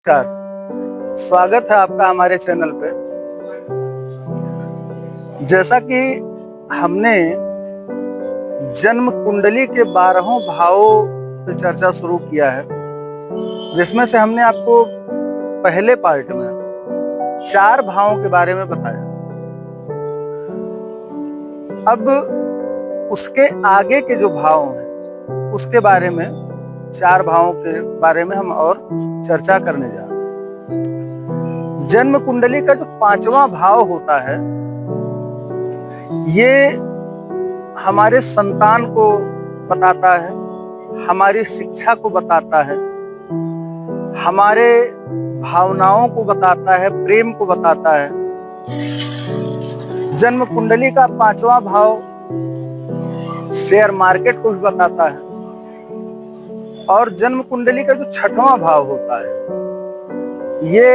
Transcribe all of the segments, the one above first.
नमस्कार, स्वागत है आपका हमारे चैनल पे। जैसा कि हमने जन्म कुंडली के 12 भावों पे चर्चा शुरू किया है, जिसमें से हमने आपको पहले पार्ट में 4 भावों के बारे में बताया। अब उसके आगे के जो भाव हैं, उसके बारे में 4 भावों के बारे में हम और चर्चा करने जा रहे हैं। जन्म कुंडली का जो 5वां भाव होता है, ये हमारे संतान को बताता है, हमारी शिक्षा को बताता है, हमारे भावनाओं को बताता है, प्रेम को बताता है। जन्म कुंडली का 5वां भाव शेयर मार्केट को भी बताता है। और जन्म कुंडली का जो 6वां भाव होता है, ये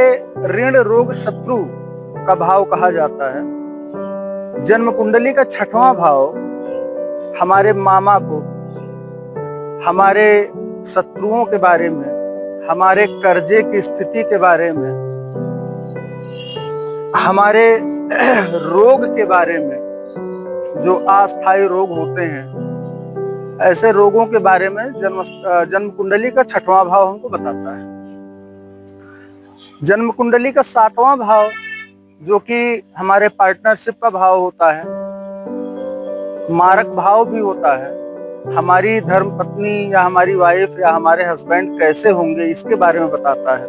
ऋण रोग शत्रु का भाव कहा जाता है। जन्म कुंडली का 6वां भाव हमारे मामा को, हमारे शत्रुओं के बारे में, हमारे कर्जे की स्थिति के बारे में, हमारे रोग के बारे में, जो अस्थायी रोग होते हैं, ऐसे रोगों के बारे में जन्म कुंडली का 6वां भाव हमको बताता है। जन्म कुंडली का 7वां भाव, जो कि हमारे पार्टनरशिप का भाव होता है, मारक भाव भी होता है। हमारी धर्म पत्नी या हमारी वाइफ या हमारे हस्बैंड कैसे होंगे, इसके बारे में बताता है।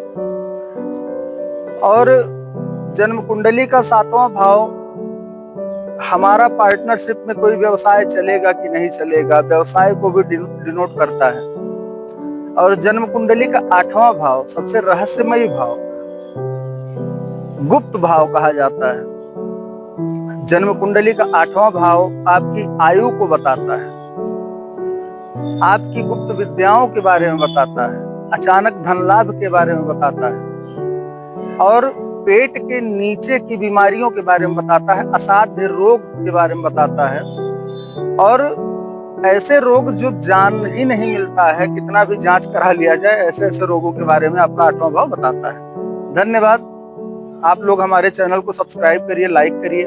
और जन्म कुंडली का 7वां भाव हमारा पार्टनरशिप में कोई व्यवसाय चलेगा कि नहीं चलेगा, व्यवसाय को भी डिनोट करता है। और जन्म कुंडली का 8वां भाव सबसे रहस्यमयी भाव, गुप्त भाव कहा जाता है। जन्म कुंडली का 8वां भाव आपकी आयु को बताता है, आपकी गुप्त विद्याओं के बारे में बताता है, अचानक धन लाभ के बारे में बताता है, और पेट के नीचे की बीमारियों के बारे में बताता है, असाध्य रोग के बारे में बताता है। और ऐसे रोग जो जान ही नहीं मिलता है, कितना भी जांच करा लिया जाए, ऐसे ऐसे रोगों के बारे में आपका 8वां भाव बताता है। धन्यवाद। आप लोग हमारे चैनल को सब्सक्राइब करिए, लाइक करिए।